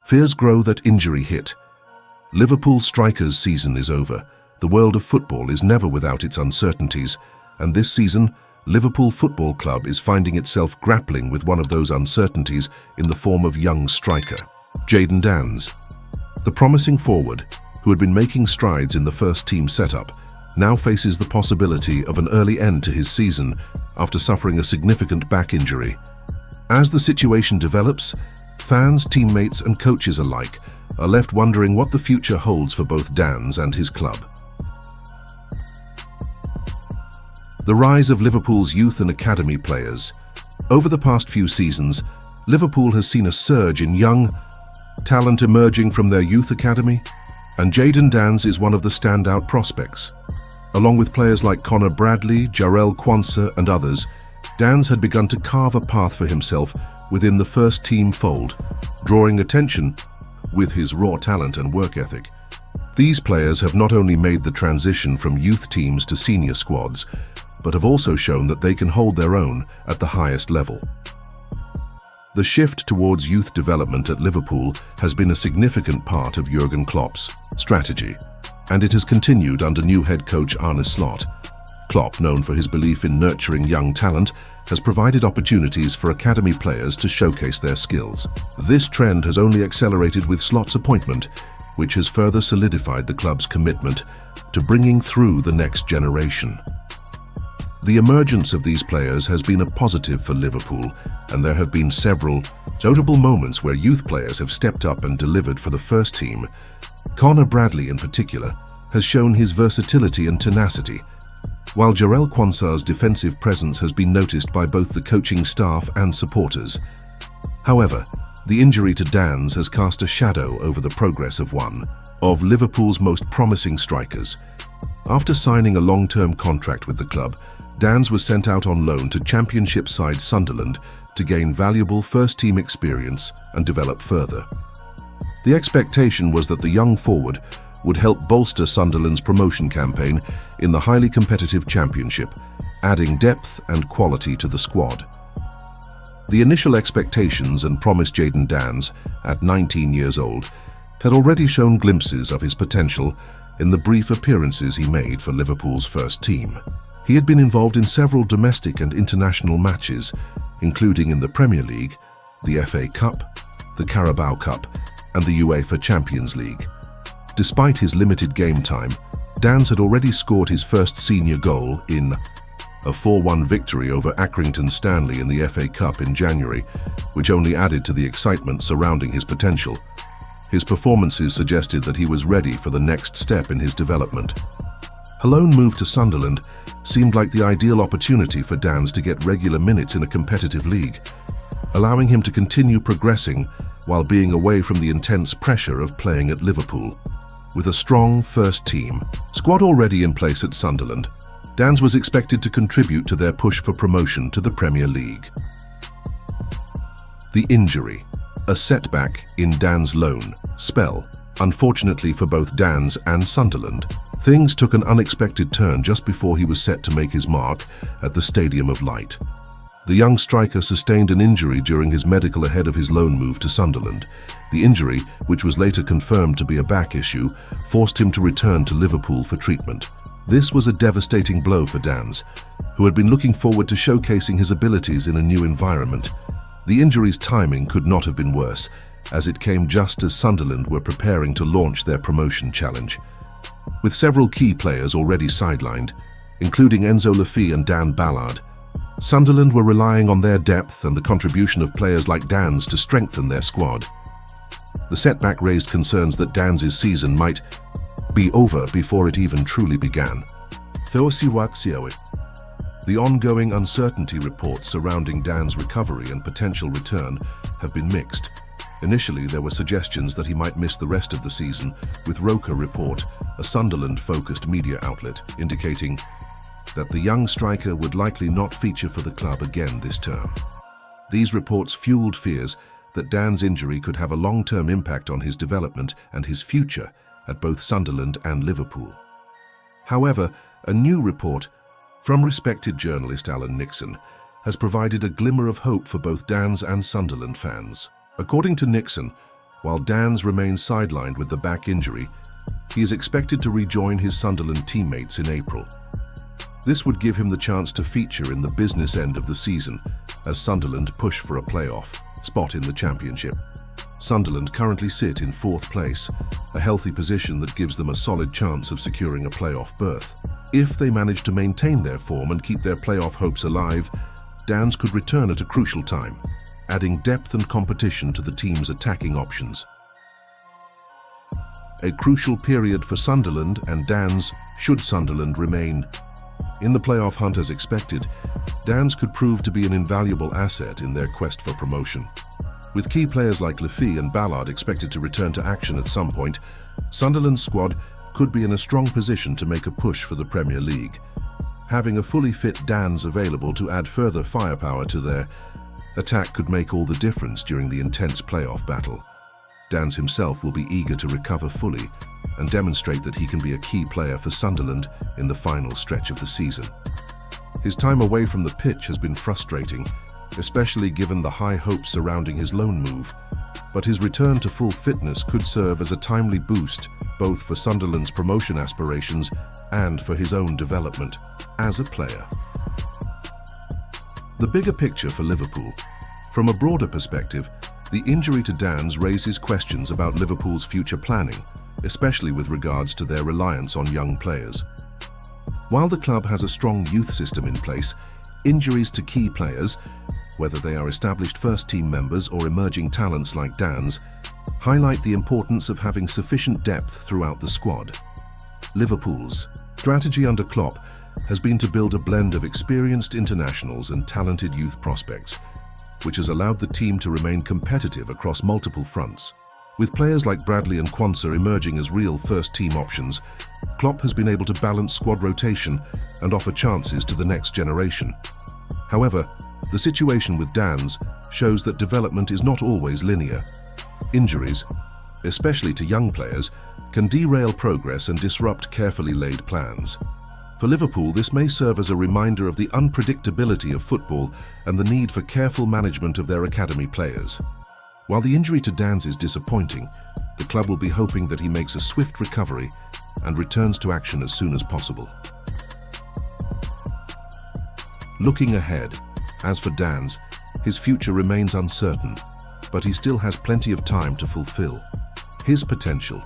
Fears grow that injury hit. Liverpool strikers' season is over. The world of football is never without its uncertainties, and this season, Liverpool Football Club is finding itself grappling with one of those uncertainties in the form of young striker Jadon Danns. The promising forward, who had been making strides in the first-team setup, now faces the possibility of an early end to his season after suffering a significant back injury. As the situation develops, fans, teammates and coaches alike are left wondering what the future holds for both Danns and his club. The rise of Liverpool's youth and academy players. Over the past few seasons, Liverpool has seen a surge in young talent emerging from their youth academy, and Jadon Danns is one of the standout prospects. Along with players like Connor Bradley, Jarell Quansah and others, Danns had begun to carve a path for himself within the first-team fold, drawing attention with his raw talent and work ethic. These players have not only made the transition from youth teams to senior squads, but have also shown that they can hold their own at the highest level. The shift towards youth development at Liverpool has been a significant part of Jurgen Klopp's strategy, and it has continued under new head coach Arne Slot. Klopp, known for his belief in nurturing young talent, has provided opportunities for academy players to showcase their skills. This trend has only accelerated with Slot's appointment, which has further solidified the club's commitment to bringing through the next generation. The emergence of these players has been a positive for Liverpool, and there have been several notable moments where youth players have stepped up and delivered for the first team. Connor Bradley, in particular, has shown his versatility and tenacity, while Jarell Quansah's defensive presence has been noticed by both the coaching staff and supporters. However, the injury to Danns has cast a shadow over the progress of one of Liverpool's most promising strikers. After signing a long-term contract with the club, Danns was sent out on loan to Championship side Sunderland to gain valuable first-team experience and develop further. The expectation was that the young forward would help bolster Sunderland's promotion campaign in the highly competitive Championship, adding depth and quality to the squad. The initial expectations and promised Jadon Danns, at 19 years old, had already shown glimpses of his potential in the brief appearances he made for Liverpool's first team. He had been involved in several domestic and international matches, including in the Premier League, the FA Cup, the Carabao Cup, and the UEFA Champions League. Despite his limited game time, Danns had already scored his first senior goal in a 4-1 victory over Accrington Stanley in the FA Cup in January, which only added to the excitement surrounding his potential. His performances suggested that he was ready for the next step in his development. A loan move to Sunderland seemed like the ideal opportunity for Danns to get regular minutes in a competitive league, allowing him to continue progressing while being away from the intense pressure of playing at Liverpool. With a strong first-team squad already in place at Sunderland, Danns was expected to contribute to their push for promotion to the Premier League. The injury, a setback in Danns' loan spell. Unfortunately for both Danns and Sunderland, things took an unexpected turn just before he was set to make his mark at the Stadium of Light. The young striker sustained an injury during his medical ahead of his loan move to Sunderland. The injury, which was later confirmed to be a back issue, forced him to return to Liverpool for treatment. This was a devastating blow for Danns, who had been looking forward to showcasing his abilities in a new environment. The injury's timing could not have been worse, as it came just as Sunderland were preparing to launch their promotion challenge. With several key players already sidelined, including Enzo Laffi and Dan Ballard, Sunderland were relying on their depth and the contribution of players like Danns to strengthen their squad. The setback raised concerns that Danns' season might be over before it even truly began. The ongoing uncertainty reports surrounding Danns' recovery and potential return have been mixed. Initially, there were suggestions that he might miss the rest of the season, with Roker Report, a Sunderland-focused media outlet, indicating that the young striker would likely not feature for the club again this term. These reports fueled fears that Danns' injury could have a long-term impact on his development and his future at both Sunderland and Liverpool. However, a new report from respected journalist Alan Nixon has provided a glimmer of hope for both Danns and Sunderland fans. According to Nixon, While Dans remains sidelined with the back injury, he is expected to rejoin his Sunderland teammates in April. This would give him the chance to feature in the business end of the season as Sunderland push for a playoff spot in the Championship. Sunderland currently sit in 4th place, a healthy position that gives them a solid chance of securing a playoff berth. If they manage to maintain their form and keep their playoff hopes alive, Dans could return at a crucial time, adding depth and competition to the team's attacking options. A crucial period for Sunderland and Dans should Sunderland remain in the playoff hunt as expected. Dans could prove to be an invaluable asset in their quest for promotion. With key players like Lafy and Ballard expected to return to action at some point, Sunderland's squad could be in a strong position to make a push for the Premier League. Having a fully fit Dans available to add further firepower to their attack could make all the difference during the intense playoff battle. Dans himself will be eager to recover fully and demonstrate that he can be a key player for Sunderland in the final stretch of the season. His time away from the pitch has been frustrating, especially given the high hopes surrounding his loan move, but his return to full fitness could serve as a timely boost both for Sunderland's promotion aspirations and for his own development as a player. The bigger picture for Liverpool. From a broader perspective, the injury to Dans raises questions about Liverpool's future planning, especially with regards to their reliance on young players. While the club has a strong youth system in place, injuries to key players, whether they are established first-team members or emerging talents like Dans, highlight the importance of having sufficient depth throughout the squad. Liverpool's strategy under Klopp has been to build a blend of experienced internationals and talented youth prospects, which has allowed the team to remain competitive across multiple fronts. With players like Bradley and Quansah emerging as real first-team options, Klopp has been able to balance squad rotation and offer chances to the next generation. However, the situation with Dans shows that development is not always linear. Injuries, especially to young players, can derail progress and disrupt carefully laid plans. For Liverpool, this may serve as a reminder of the unpredictability of football and the need for careful management of their academy players. While the injury to Dans is disappointing, the club will be hoping that he makes a swift recovery and returns to action as soon as possible. Looking ahead, as for Dans, his future remains uncertain, but he still has plenty of time to fulfill his potential.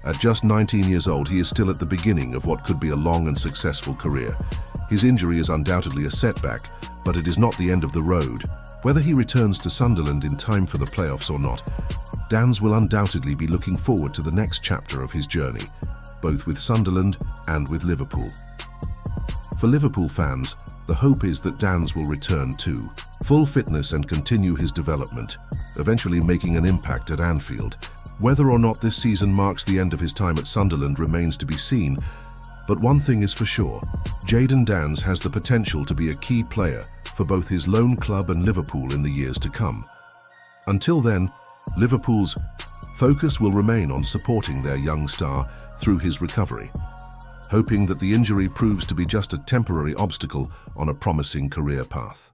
At just 19 years old, he is still at the beginning of what could be a long and successful career. His injury is undoubtedly a setback, but it is not the end of the road. Whether he returns to Sunderland in time for the playoffs or not, Dans will undoubtedly be looking forward to the next chapter of his journey, both with Sunderland and with Liverpool. For Liverpool fans, the hope is that Dans will return to full fitness and continue his development, eventually making an impact at Anfield. Whether or not this season marks the end of his time at Sunderland remains to be seen, but one thing is for sure, Jadon Dans has the potential to be a key player for both his loan club and Liverpool in the years to come. Until then, Liverpool's focus will remain on supporting their young star through his recovery, hoping that the injury proves to be just a temporary obstacle on a promising career path.